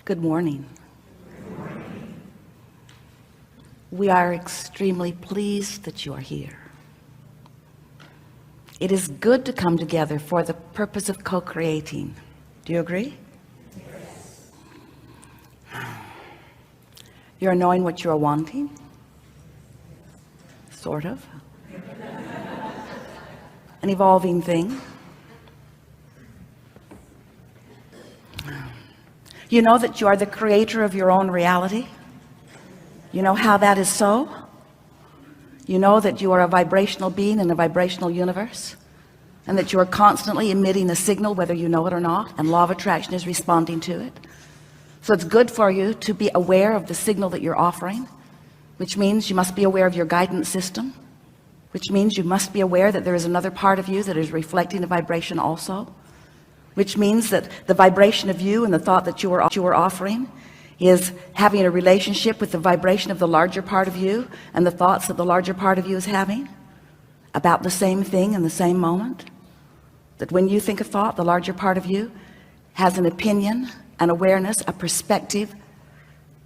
Good morning. We are extremely pleased that you are here. It is good to come together for the purpose of co-creating. Do you agree? Yes. You're knowing what you're wanting? Sort of. An evolving thing. You know that you are the creator of your own reality. You know how that is so? You know that you are a vibrational being in a vibrational universe, and that you are constantly emitting a signal whether you know it or not, and law of attraction is responding to it. So it's good for you to be aware of the signal that you're offering, which means you must be aware of your guidance system, which means you must be aware that there is another part of you that is reflecting a vibration also, which means that the vibration of you and the thought that you are offering is having a relationship with the vibration of the larger part of you and the thoughts that the larger part of you is having about the same thing in the same moment. That when you think a thought, the larger part of you has an opinion, an awareness, a perspective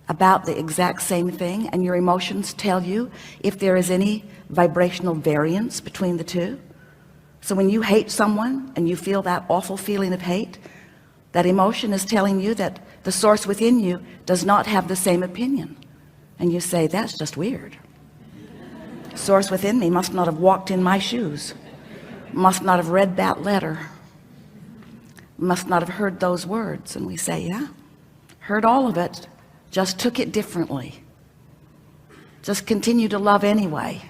about the exact same thing, and your emotions tell you if there is any vibrational variance between the two. So when you hate someone and you feel that awful feeling of hate, that emotion is telling you that the source within you does not have the same opinion. And you say, that's just weird. Source within me must not have walked in my shoes, must not have read that letter, must not have heard those words. And we say, yeah, heard all of it, just took it differently, just continue to love anyway.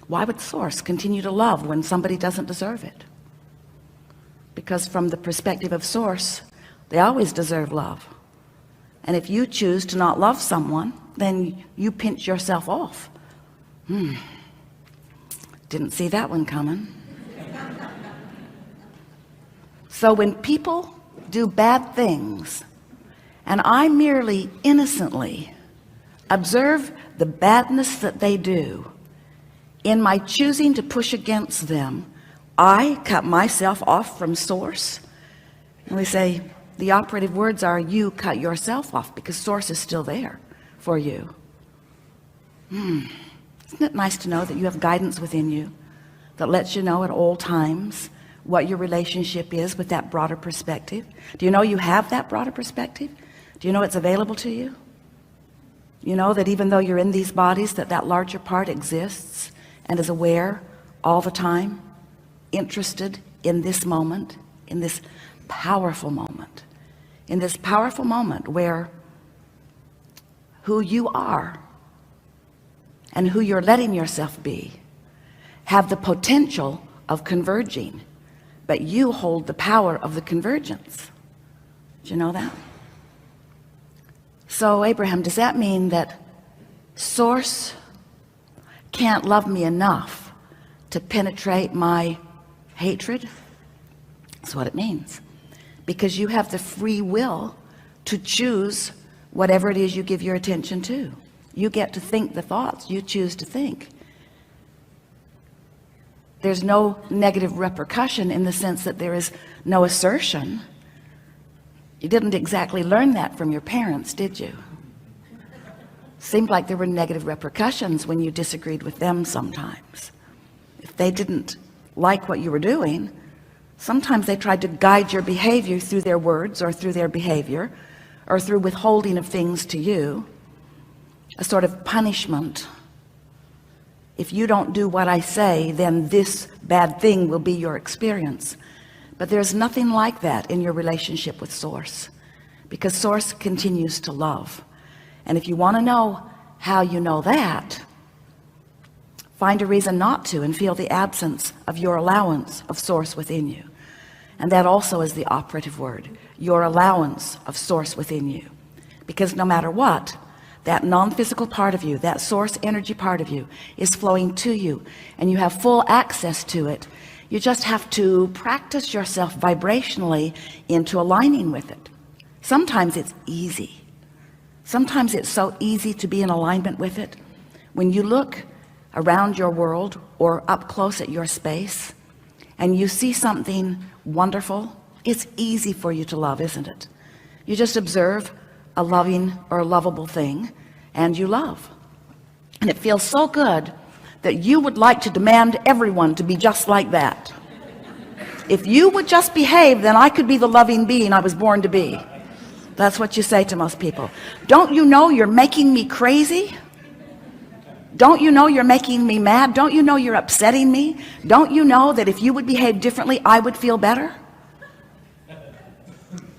Why would source continue to love when somebody doesn't deserve it? Because from the perspective of source, they always deserve love. And if you choose to not love someone, then you pinch yourself off. Didn't see that one coming. So when people do bad things, and I merely innocently observe the badness that they do, in my choosing to push against them, I cut myself off from source. And we say the operative words are, you cut yourself off, because source is still there for you. Isn't it nice to know that you have guidance within you that lets you know at all times what your relationship is with that broader perspective? Do you know you have that broader perspective? Do you know it's available to you? You know that even though you're in these bodies, that larger part exists and is aware all the time, interested in this moment, in this powerful moment, where who you are and who you're letting yourself be have the potential of converging, but you hold the power of the convergence. Do you know that? So Abraham, does that mean that source can't love me enough to penetrate my hatred? That's what it means, because you have the free will to choose whatever it is you give your attention to. You get to think the thoughts you choose to think. There's no negative repercussion in the sense that there is no assertion. You didn't exactly learn that from your parents, did you? Seemed like there were negative repercussions when you disagreed with them sometimes. If they didn't like what you were doing, sometimes they tried to guide your behavior through their words or through their behavior or through withholding of things to you, a sort of punishment. If you don't do what I say, then this bad thing will be your experience. But there's nothing like that in your relationship with source, because source continues to love. And if you want to know how you know that, find a reason not to and feel the absence of your allowance of source within you. And that also is the operative word, your allowance of source within you. Because no matter what, that non-physical part of you, that source energy part of you, is flowing to you, and you have full access to it. You just have to practice yourself vibrationally into aligning with it. Sometimes it's easy. Sometimes it's so easy to be in alignment with it. When you look around your world or up close at your space and you see something wonderful, it's easy for you to love, isn't it? You just observe a loving or a lovable thing and you love. And it feels so good that you would like to demand everyone to be just like that. If you would just behave, then I could be the loving being I was born to be. That's what you say to most people. Don't you know you're making me crazy? Don't you know you're making me mad? Don't you know you're upsetting me? Don't you know that if you would behave differently, I would feel better?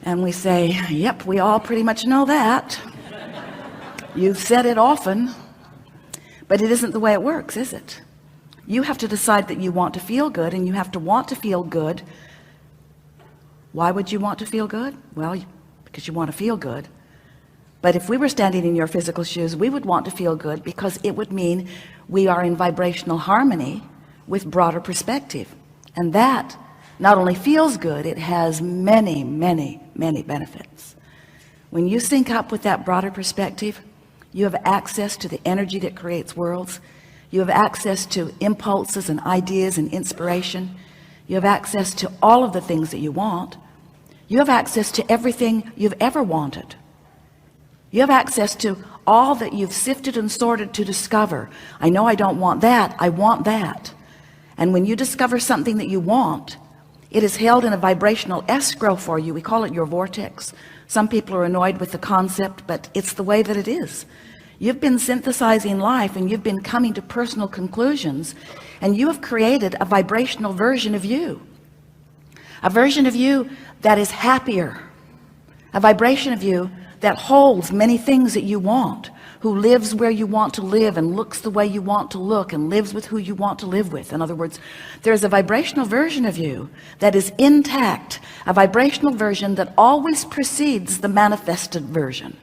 And we say, yep, we all pretty much know that. You've said it often, but it isn't the way it works, is it? You have to decide that you want to feel good, and you have to want to feel good. Why would you want to feel good? Well, because you want to feel good. But if we were standing in your physical shoes, we would want to feel good because it would mean we are in vibrational harmony with broader perspective. And that not only feels good, it has many, many, many benefits. When you sync up with that broader perspective, you have access to the energy that creates worlds. You have access to impulses and ideas and inspiration. You have access to all of the things that you want. You have access to everything you've ever wanted. You have access to all that you've sifted and sorted to discover. I know I don't want that, I want that. And when you discover something that you want, it is held in a vibrational escrow for you. We call it your vortex. Some people are annoyed with the concept, but it's the way that it is. You've been synthesizing life, and you've been coming to personal conclusions, and you have created a vibrational version of you. A version of you that is happier. A vibration of you that holds many things that you want, who lives where you want to live and looks the way you want to look and lives with who you want to live with. In other words, there's a vibrational version of you that is intact, a vibrational version that always precedes the manifested version.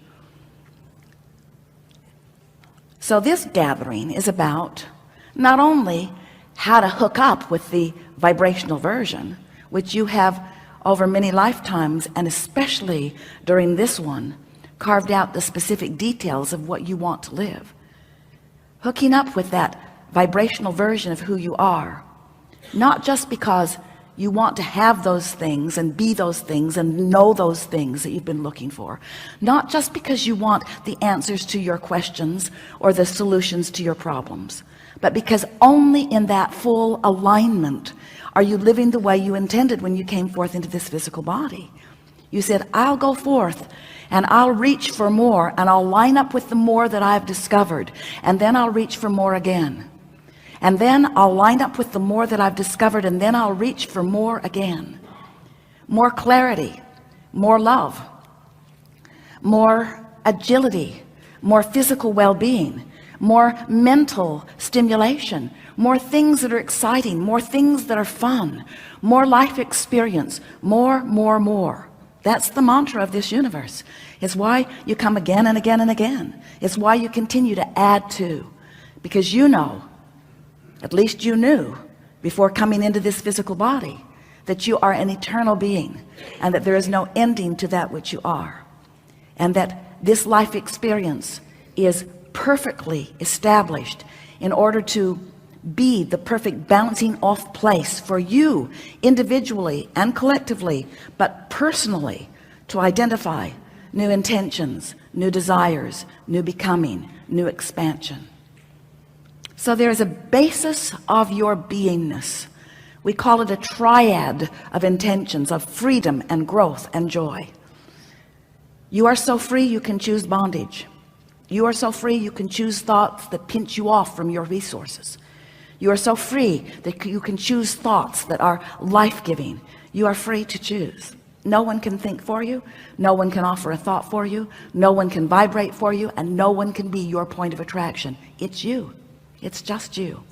So this gathering is about not only how to hook up with the vibrational version, which you have over many lifetimes, and especially during this one, carved out the specific details of what you want to live. Hooking up with that vibrational version of who you are, not just because you want to have those things and be those things and know those things that you've been looking for, not just because you want the answers to your questions or the solutions to your problems, but because only in that full alignment are you living the way you intended when you came forth into this physical body. You said, I'll go forth and I'll reach for more, and I'll line up with the more that I've discovered, and then I'll reach for more again, and then I'll line up with the more that I've discovered, and then I'll reach for more again. More clarity, more love, more agility, more physical well-being, more mental stimulation, more things that are exciting, more things that are fun, more life experience, more. That's the mantra of this universe. It's why you come again and again and again. It's why you continue to add to, because you know, at least you knew before coming into this physical body, that you are an eternal being, and that there is no ending to that which you are, and that this life experience is perfectly established in order to be the perfect bouncing off place for you individually and collectively, but personally, to identify new intentions, new desires, new becoming, new expansion. So there is a basis of your beingness. We call it a triad of intentions of freedom and growth and joy. You are so free you can choose bondage. You are so free you can choose thoughts that pinch you off from your resources. You are so free that you can choose thoughts that are life-giving. You are free to choose. No one can think for you. No one can offer a thought for you. No one can vibrate for you, and no one can be your point of attraction. It's you. It's just you.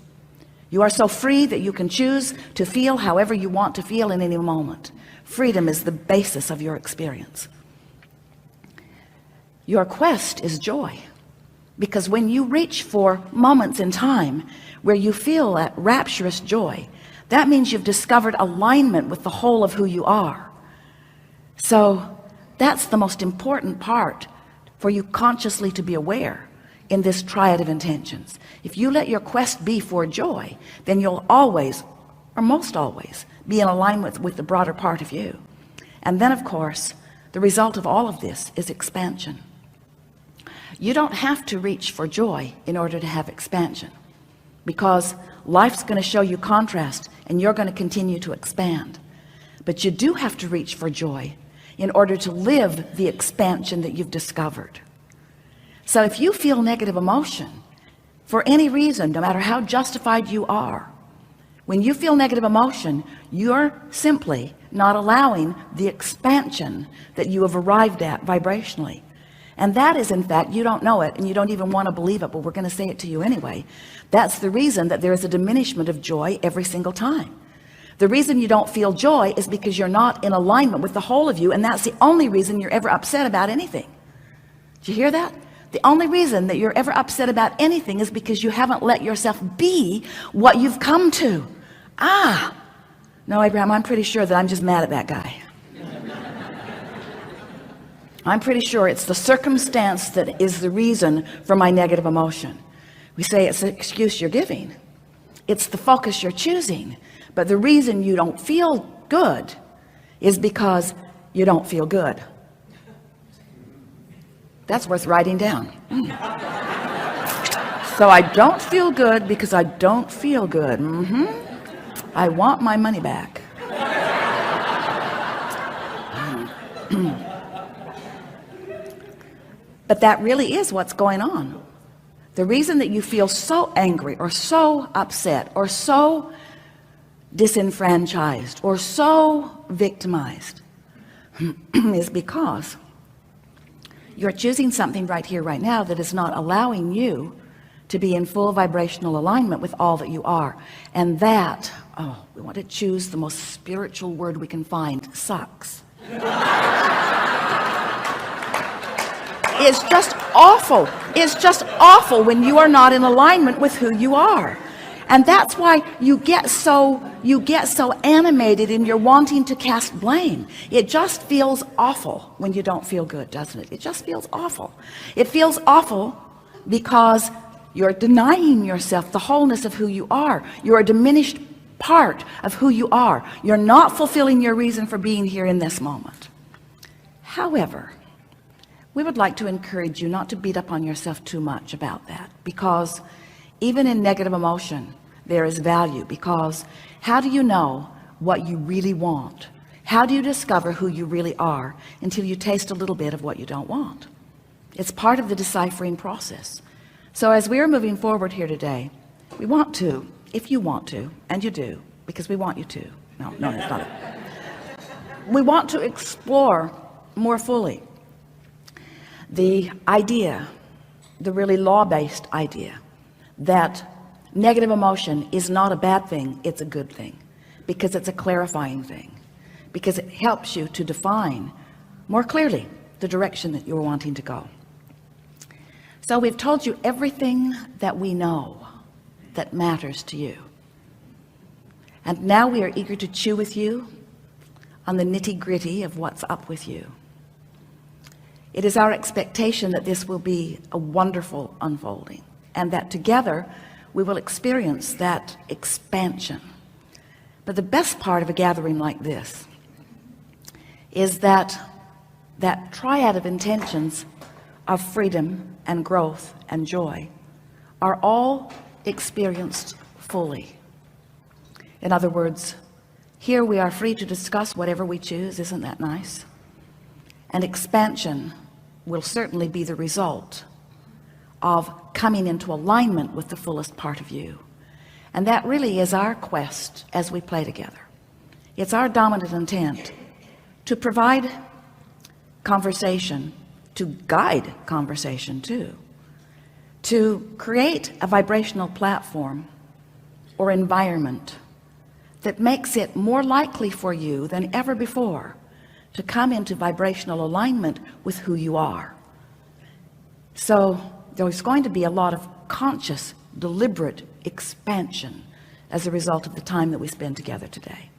You are so free that you can choose to feel however you want to feel in any moment. Freedom is the basis of your experience. Your quest is joy, because when you reach for moments in time where you feel that rapturous joy, that means you've discovered alignment with the whole of who you are. So that's the most important part for you consciously to be aware in this triad of intentions. If you let your quest be for joy, then you'll always, or most always, be in alignment with the broader part of you. And then, of course, The result of all of this is expansion. You don't have to reach for joy in order to have expansion, because life's going to show you contrast and you're going to continue to expand. But you do have to reach for joy in order to live the expansion that you've discovered. So if you feel negative emotion for any reason, no matter how justified you are, when you feel negative emotion, you're simply not allowing the expansion that you have arrived at vibrationally. And that is, in fact, you don't know it and you don't even want to believe it, but we're going to say it to you anyway. That's the reason that there is a diminishment of joy every single time. The reason you don't feel joy is because you're not in alignment with the whole of you, and that's the only reason you're ever upset about anything. Did you hear that? The only reason that you're ever upset about anything is because you haven't let yourself be what you've come to. No, Abraham, I'm pretty sure that I'm just mad at that guy. I'm pretty sure it's the circumstance that is the reason for my negative emotion. We say it's an excuse you're giving. It's the focus you're choosing. But the reason you don't feel good is because you don't feel good. That's worth writing down. So I don't feel good because I don't feel good. I want my money back. But that really is what's going on. The reason that you feel so angry or so upset or so disenfranchised or so victimized is because you're choosing something right here, right now, that is not allowing you to be in full vibrational alignment with all that you are. And that, we want to choose the most spiritual word we can find, sucks. It's just awful. It's just awful when you are not in alignment with who you are. And that's why you get so animated in your wanting to cast blame. It just feels awful when you don't feel good, doesn't it? It just feels awful. It feels awful because you're denying yourself the wholeness of who you are. You're a diminished part of who you are. You're not fulfilling your reason for being here in this moment. However, we would like to encourage you not to beat up on yourself too much about that, because even in negative emotion, there is value. Because how do you know what you really want? How do you discover who you really are until you taste a little bit of what you don't want? It's part of the deciphering process. So as we are moving forward here today, we want to, if you want to, and you do, because we want you to. No, it's not. We want to explore more fully the idea, the really law-based idea, that negative emotion is not a bad thing, it's a good thing, because it's a clarifying thing, because it helps you to define more clearly the direction that you're wanting to go. So we've told you everything that we know that matters to you. And now we are eager to chew with you on the nitty-gritty of what's up with you. It is our expectation that this will be a wonderful unfolding, and that together we will experience that expansion. But the best part of a gathering like this is that triad of intentions of freedom and growth and joy are all experienced fully. In other words, here we are free to discuss whatever we choose. Isn't that nice? And expansion will certainly be the result of coming into alignment with the fullest part of you. And that really is our quest as we play together. It's our dominant intent to provide conversation, to guide conversation too, to create a vibrational platform or environment that makes it more likely for you than ever before to come into vibrational alignment with who you are. So there's going to be a lot of conscious, deliberate expansion as a result of the time that we spend together today.